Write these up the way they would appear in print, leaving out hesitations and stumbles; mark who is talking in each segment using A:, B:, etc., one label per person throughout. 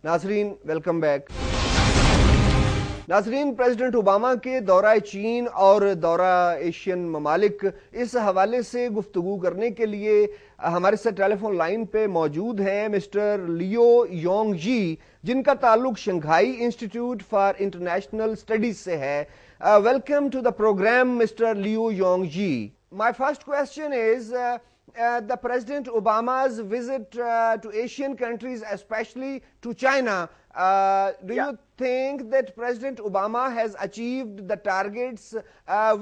A: नाजरीन welcome back. नाजरीन, president Obama के दौरा चीन और दौरा एशियन ममालिक, इस हवाले से गुफ्तगू करने के लिए हमारे साथ टेलीफोन लाइन पे मौजूद हैं मिस्टर लियो योंगजी, जिनका ताल्लुक Shanghai institute for international studies से है। Welcome to the program mister Liu Yongji. My first question is the President Obama's visit to Asian countries, especially to China. Do you think that President Obama has achieved the targets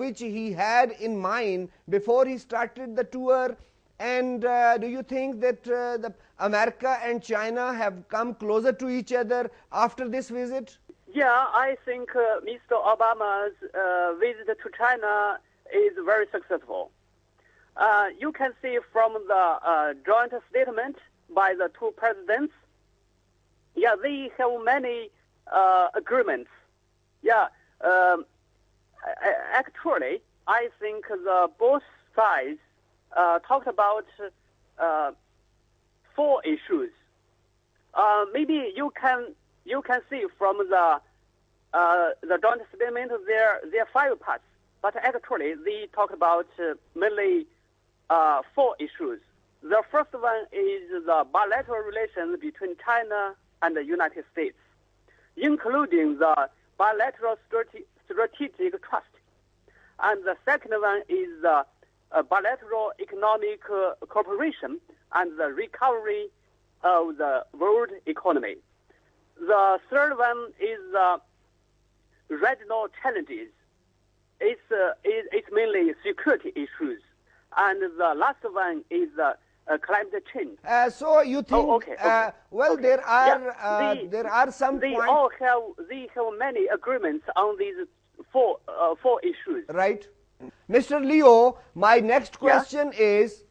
A: which he had in mind before he started the tour? And do you think that America and China have come closer to each other after this visit?
B: Yeah, I think Mr. Obama's visit to China is very successful. You can see from the joint statement by the two presidents, they have many agreements. Actually, I think both sides talked about 4 issues. Maybe you can see from the joint statement there are 5 parts, but actually they talk about mainly 4 issues. The first one is the bilateral relations between China and the United States, including the bilateral strategic trust. And the second one is the bilateral economic cooperation and the recovery of the world economy. The third one is regional challenges. It's mainly security issues. And the last one is climate change.
A: So you think? There are some.
B: They have many agreements on these four issues.
A: Right, Mr. Leo. My next question is: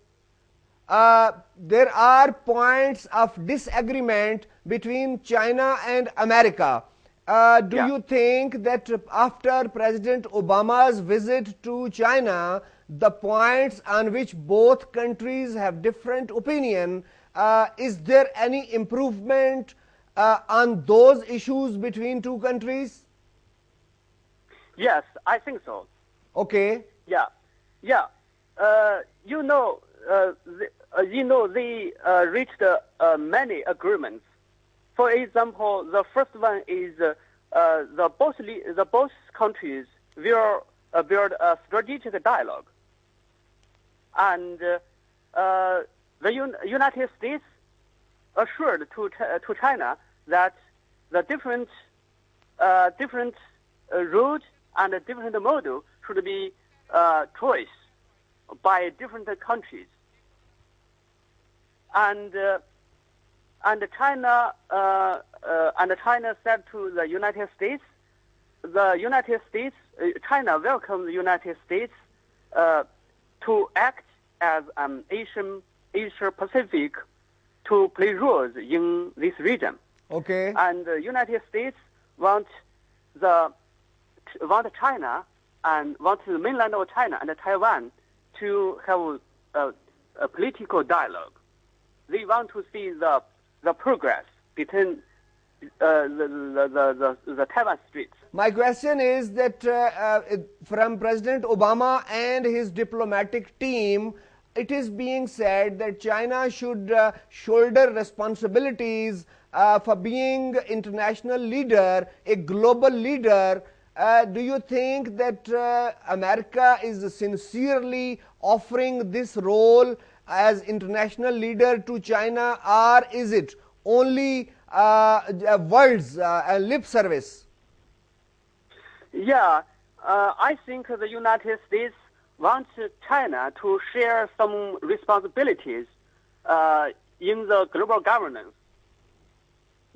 A: there are points of disagreement between China and America. Do you think that after President Obama's visit to China, the points on which both countries have different opinion, is there any improvement on those issues between two countries?
B: Yes, I think so.
A: Okay.
B: They reached many agreements. For example, the first one is the both countries will build a strategic dialogue. And the United States assured to China that the different route and different model should be choice by different countries. And China said to the United States, China welcomed the United States to act as an Asia Pacific to play roles in this region.
A: Okay.
B: And the United States want China and want the mainland of China and Taiwan to have a political dialogue. They want to see the progress between the Taiwan Straits.
A: My question is that from President Obama and his diplomatic team, it is being said that China should shoulder responsibilities for being international leader, a global leader. Do you think that America is sincerely offering this role as international leader to China, or is it only words and lip service?
B: I think the United States wants China to share some responsibilities in the global governance.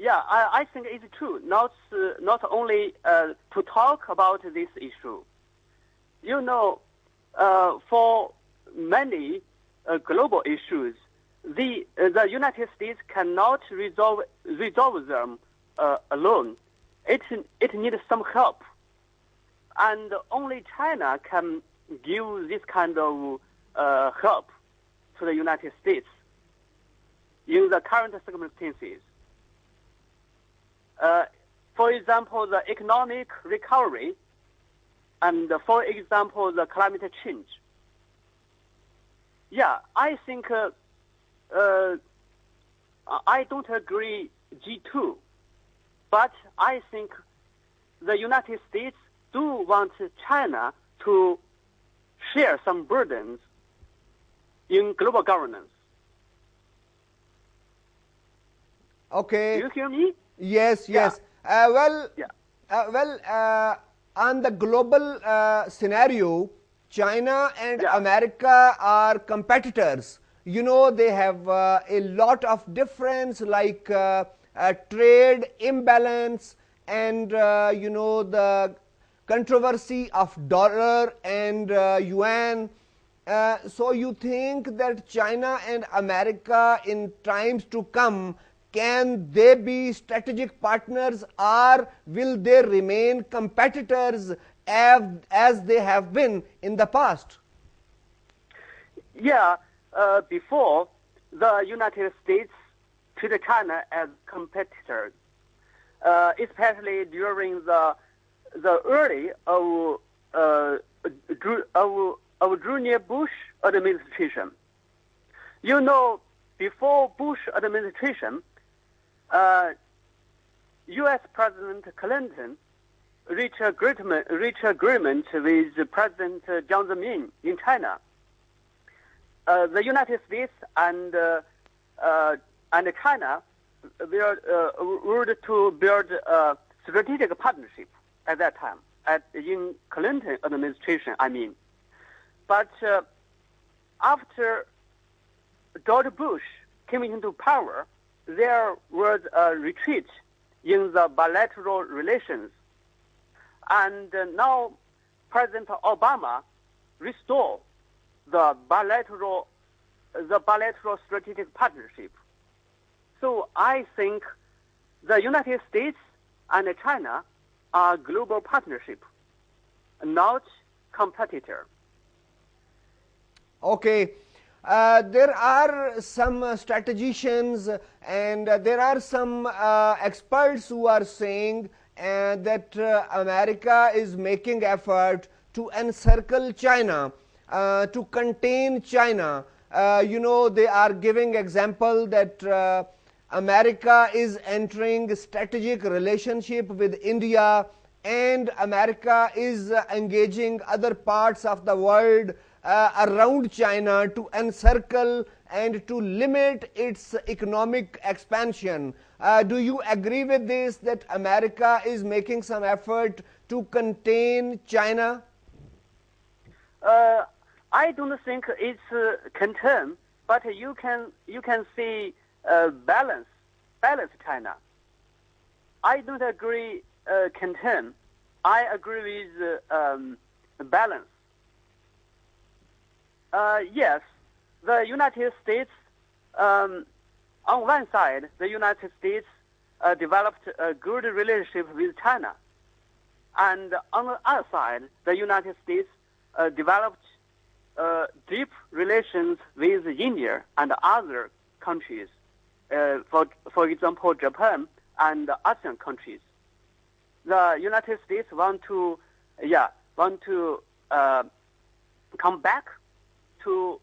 B: I think it's true. Not only to talk about this issue. For many global issues, the United States cannot resolve them alone. It needs some help, and only China can give this kind of help to the United States in the current circumstances. For example, the economic recovery, and for example, the climate change. Yeah, I think I don't agree G2, but I think the United States do want China to share some burdens in global governance.
A: Okay.
B: Do you hear me?
A: Yes, yes. On the global scenario, China and America are competitors. You know, they have a lot of difference, like trade imbalance and, you know, the controversy of dollar and yuan. So you think that China and America in times to come, can they be strategic partners, or will they remain competitors as they have been in the past?
B: Yeah, before the United States treated China as competitors, especially during the early of Junior Bush administration. You know, before Bush administration, U.S. President Clinton reached agreement with President Jiang Zemin in China. The United States and China were to build a strategic partnership at that time, in Clinton administration, I mean. But after George Bush came into power, there was a retreat in the bilateral relations. And now President Obama restored the bilateral strategic partnership. So I think the United States and China are global partnership, not competitor.
A: Okay. There are some strategicians and there are some experts who are saying that America is making effort to encircle China, to contain China. You know, they are giving example that America is entering strategic relationship with India, and America is engaging other parts of the world around China to encircle and to limit its economic expansion. Do you agree with this, that America is making some effort to contain China?
B: I don't think it's contain, but you can see balance China. I don't agree contain. I agree with balance. Yes, the United States, on one side, the United States developed a good relationship with China. And on the other side, the United States developed deep relations with India and other countries, for example, Japan and ASEAN countries. The United States want to come back to